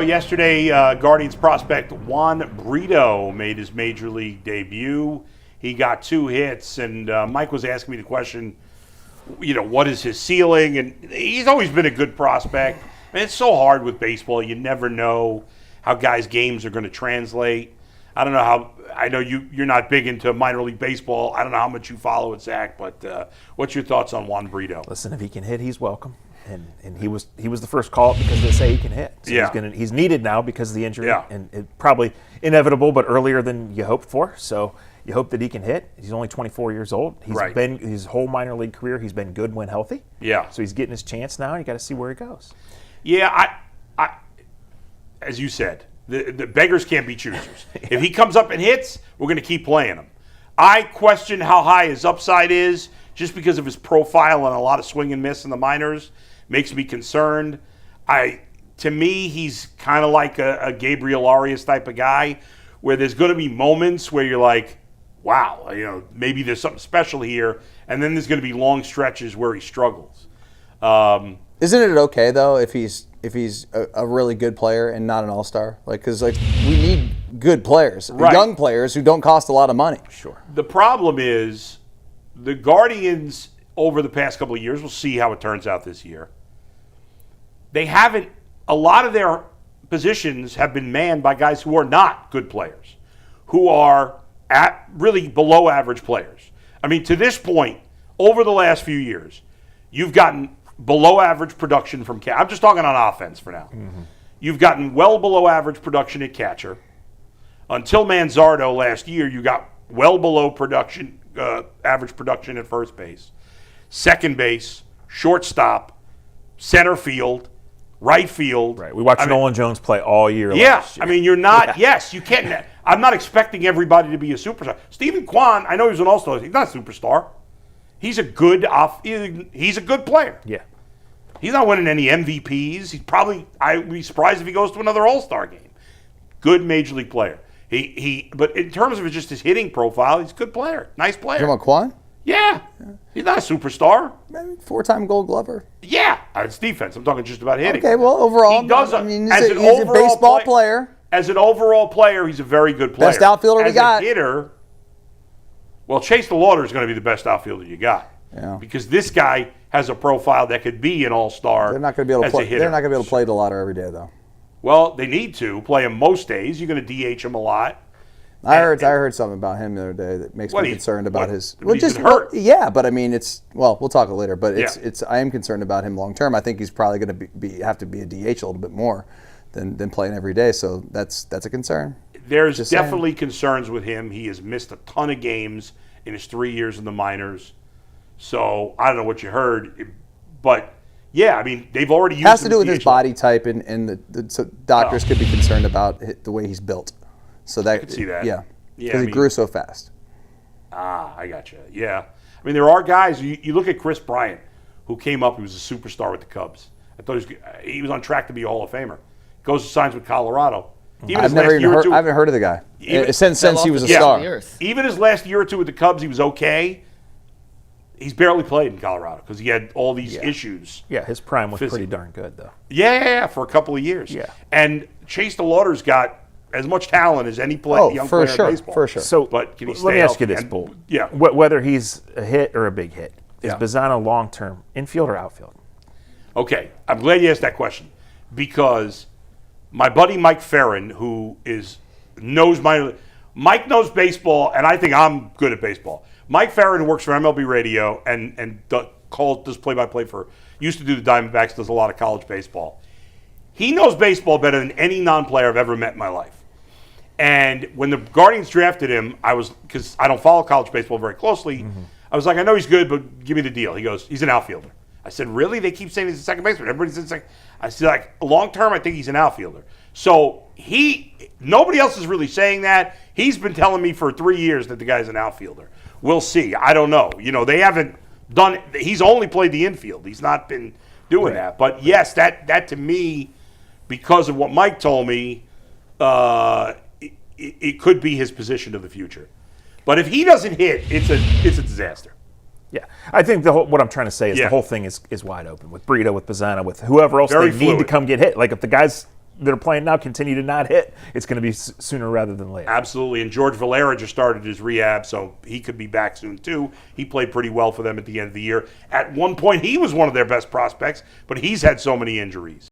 Yesterday, Guardians prospect Juan Brito made his major league debut. He got 2 hits, and Mike was asking me the question, what is his ceiling? And he's always been a good prospect. And it's so hard with baseball. You never know how guys' games are going to translate. I don't know how. I know you're not big into minor league baseball. I don't know how much you follow it, Zach, but what's your thoughts on Juan Brito? Listen, if he can hit, he's welcome. And he was the first call up because they say he can hit. So he's needed now because of the injury. Yeah. And it probably inevitable, but earlier than you hoped for. So you hope that he can hit. He's only 24 years old. He's been his whole minor league career. He's been good when healthy. Yeah. So he's getting his chance now. You got to see where he goes. Yeah, I as you said, the beggars can't be choosers. If he comes up and hits, we're going to keep playing him. I question how high his upside is just because of his profile and a lot of swing and miss in the minors. Makes me concerned. To me, he's kind of like a Gabriel Arias type of guy where there's going to be moments where you're like, wow, maybe there's something special here. And then there's going to be long stretches where he struggles. Isn't it okay, though, if he's a really good player and not an all-star? Because we need good players, young players who don't cost a lot of money. Sure. The problem is the Guardians over the past couple of years, we'll see how it turns out this year. A lot of their positions have been manned by guys who are not good players, who are really below average players. I mean, to this point, over the last few years, you've gotten below average production from catcher. I'm just talking on offense for now. Mm-hmm. You've gotten well below average production at catcher. Until Manzardo last year, you got well below average production at first base, second base, shortstop, center field, right field. Right. We watched Nolan Jones play all year. Yeah. Last year. I mean, you're not. Yeah. Yes, you can't. I'm not expecting everybody to be a superstar. Stephen Kwan, I know he's an all-star. He's not a superstar. He's a good he's a good player. Yeah. He's not winning any MVPs. I'd be surprised if he goes to another all-star game. Good major league player. But in terms of just his hitting profile, he's a good player. Nice player. You talking about Kwan? Yeah. He's not a superstar. 4-time Gold Glover. Yeah. It's defense. I'm talking just about hitting. Okay, well, overall, he does. He's a baseball player. As an overall player, he's a very good player. Best outfielder we got. As a hitter, well, Chase DeLauter is going to be the best outfielder you got. Yeah. Because this guy has a profile that could be an all-star. They're not going to be able to play. They're not going to be able to play DeLauter every day, though. Well, they need to play him most days. You're going to DH him a lot. I heard something about him the other day that makes me concerned about his. Well, just hurt. Yeah, but I mean, we'll talk later. But I am concerned about him long term. I think he's probably going to have to be a DH a little bit more than playing every day. So that's a concern. There's definitely concerns with him. He has missed a ton of games in his 3 years in the minors. So I don't know what you heard, but yeah, I mean they've already used. It has to do with his body type, and so doctors could be concerned about the way he's built. So that I could see that. Yeah, because he grew so fast. I got you. Yeah, I mean there are guys. You look at Chris Bryant, who came up. He was a superstar with the Cubs. I thought he was on track to be a Hall of Famer. Goes to signs with Colorado. I haven't heard of the guy since he was a star. Even his last year or two with the Cubs, he was okay. He's barely played in Colorado because he had all these issues. Yeah, his prime was pretty darn good, though. Yeah, for a couple of years. Yeah. And Chase DeLauter's got as much talent as any young player in baseball. For sure. So, but can he stay let me ask you healthy? this, Bull. Yeah. Whether he's a hit or a big hit, is Bazzano long-term infield or outfield? Okay, I'm glad you asked that question because my buddy Mike Ferrin, who knows Mike knows baseball, and I think I'm good at baseball. Mike Ferrin works for MLB Radio and does play-by-play used to do the Diamondbacks, does a lot of college baseball. He knows baseball better than any non-player I've ever met in my life. And when the Guardians drafted him, because I don't follow college baseball very closely, I was like, I know he's good, but give me the deal. He goes, he's an outfielder. I said, really? They keep saying he's a second baseman. Everybody says second. I said, long-term, I think he's an outfielder. So nobody else is really saying that. He's been telling me for 3 years that the guy's an outfielder. We'll see. I don't know. They haven't done it. He's only played the infield. He's not been doing that. But yes, that to me, because of what Mike told me, it could be his position of the future. But if he doesn't hit, it's a disaster. Yeah, I think what I'm trying to say is the whole thing is wide open with Brito, with Bazzano, with whoever else Very they fluid. need to come get hit. Like if the guys that are playing now continue to not hit, it's going to be sooner rather than later. Absolutely. And George Valera just started his rehab, so he could be back soon too. He played pretty well for them at the end of the year. At one point, he was one of their best prospects, but he's had so many injuries.